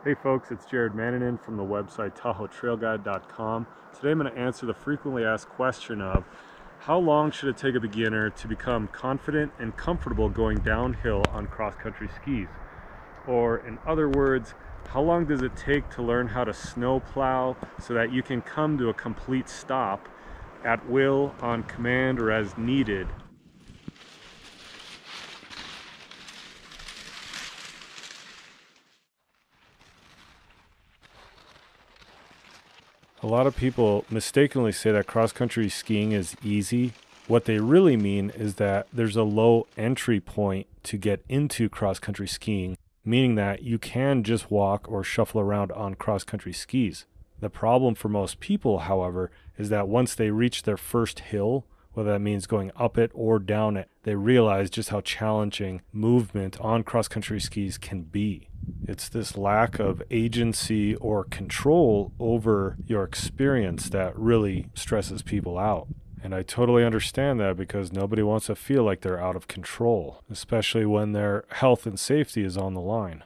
Hey folks, it's Jared Mannanen from the website TahoeTrailGuide.com. Today I'm going to answer the frequently asked question of how long should it take a beginner to become confident and comfortable going downhill on cross-country skis? Or in other words, how long does it take to learn how to snow plow so that you can come to a complete stop at will, on command, or as needed? A lot of people mistakenly say that cross-country skiing is easy. What they really mean is that there's a low entry point to get into cross-country skiing, meaning that you can just walk or shuffle around on cross-country skis. The problem for most people, however, is that once they reach their first hill, whether that means going up it or down it, they realize just how challenging movement on cross-country skis can be. It's this lack of agency or control over your experience that really stresses people out. And I totally understand that because nobody wants to feel like they're out of control, especially when their health and safety is on the line.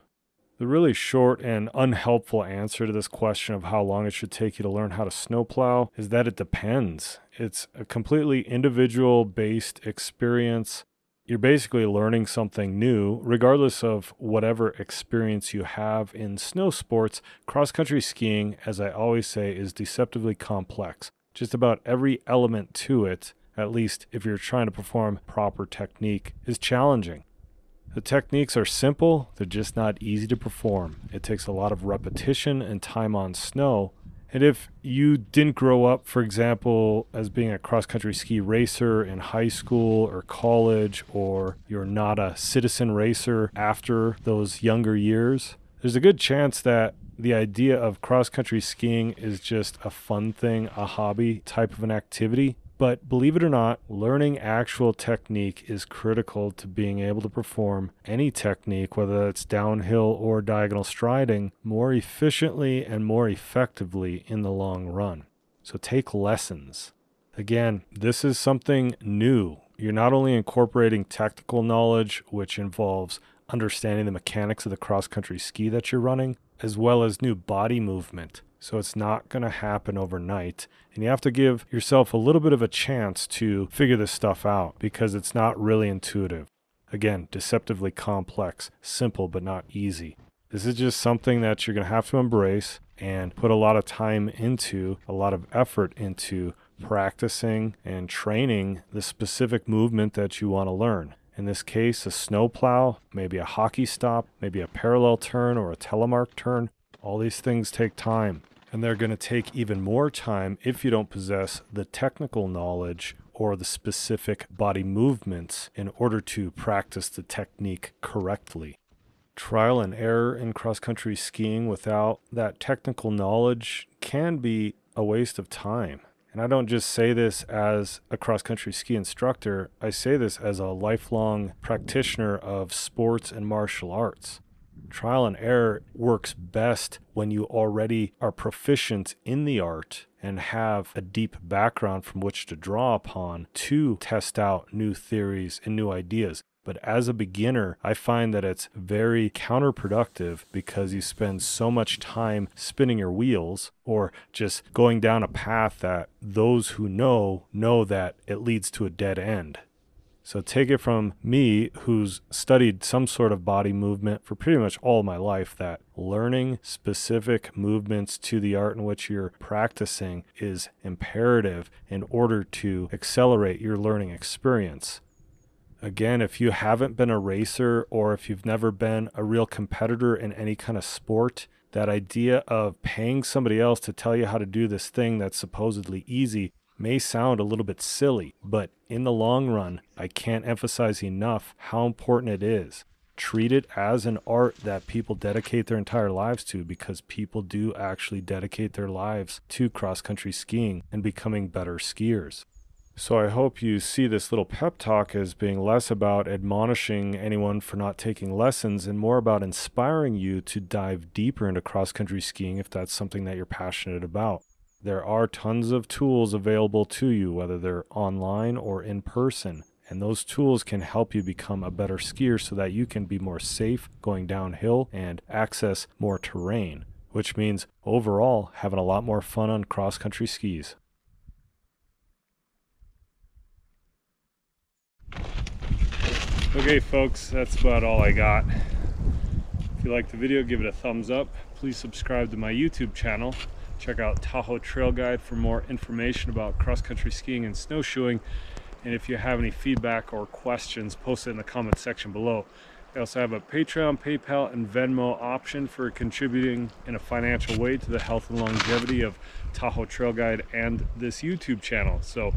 The really short and unhelpful answer to this question of how long it should take you to learn how to snowplow is that it depends. It's a completely individual-based experience. You're basically learning something new, regardless of whatever experience you have in snow sports. Cross-country skiing, as I always say, is deceptively complex. Just about every element to it, at least if you're trying to perform proper technique, is challenging. The techniques are simple, they're just not easy to perform. It takes a lot of repetition and time on snow. And if you didn't grow up, for example, as being a cross-country ski racer in high school or college, or you're not a citizen racer after those younger years, there's a good chance that the idea of cross-country skiing is just a fun thing, a hobby type of an activity. But believe it or not, learning actual technique is critical to being able to perform any technique, whether it's downhill or diagonal striding, more efficiently and more effectively in the long run. So take lessons. Again, this is something new. You're not only incorporating technical knowledge, which involves understanding the mechanics of the cross-country ski that you're running, as well as new body movement. So it's not going to happen overnight. And you have to give yourself a little bit of a chance to figure this stuff out because it's not really intuitive. Again, deceptively complex, simple but not easy. This is just something that you're going to have to embrace and put a lot of time into, a lot of effort into practicing and training the specific movement that you want to learn. In this case, a snowplow, maybe a hockey stop, maybe a parallel turn or a telemark turn. All these things take time, and they're going to take even more time if you don't possess the technical knowledge or the specific body movements in order to practice the technique correctly. Trial and error in cross-country skiing without that technical knowledge can be a waste of time. And I don't just say this as a cross-country ski instructor, I say this as a lifelong practitioner of sports and martial arts. Trial and error works best when you already are proficient in the art and have a deep background from which to draw upon to test out new theories and new ideas. But as a beginner, I find that it's very counterproductive because you spend so much time spinning your wheels or just going down a path that those who know that it leads to a dead end. So take it from me, who's studied some sort of body movement for pretty much all of my life, that learning specific movements to the art in which you're practicing is imperative in order to accelerate your learning experience. Again, if you haven't been a racer or if you've never been a real competitor in any kind of sport, that idea of paying somebody else to tell you how to do this thing that's supposedly easy may sound a little bit silly, but in the long run, I can't emphasize enough how important it is. Treat it as an art that people dedicate their entire lives to, because people do actually dedicate their lives to cross-country skiing and becoming better skiers. So I hope you see this little pep talk as being less about admonishing anyone for not taking lessons and more about inspiring you to dive deeper into cross-country skiing if that's something that you're passionate about. There are tons of tools available to you, whether they're online or in person, And those tools can help you become a better skier so that you can be more safe going downhill and access more terrain, which means overall having a lot more fun on cross-country skis. Okay folks, that's about all I got. If you liked the video, give it a thumbs up. Please subscribe to my YouTube channel. Check out Tahoe Trail Guide for more information about cross-country skiing and snowshoeing. And if you have any feedback or questions, post it in the comment section below. I also have a Patreon, PayPal, and Venmo option for contributing in a financial way to the health and longevity of Tahoe Trail Guide and this YouTube channel. So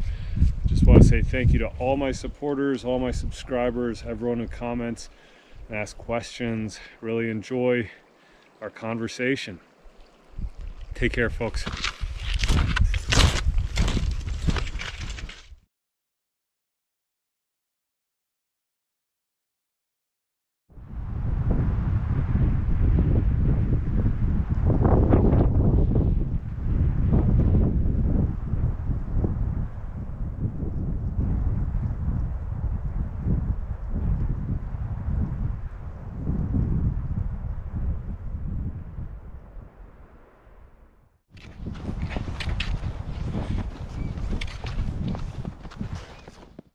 just want to say thank you to all my supporters, all my subscribers, everyone who comments and asks questions. Really enjoy our conversation. Take care, folks.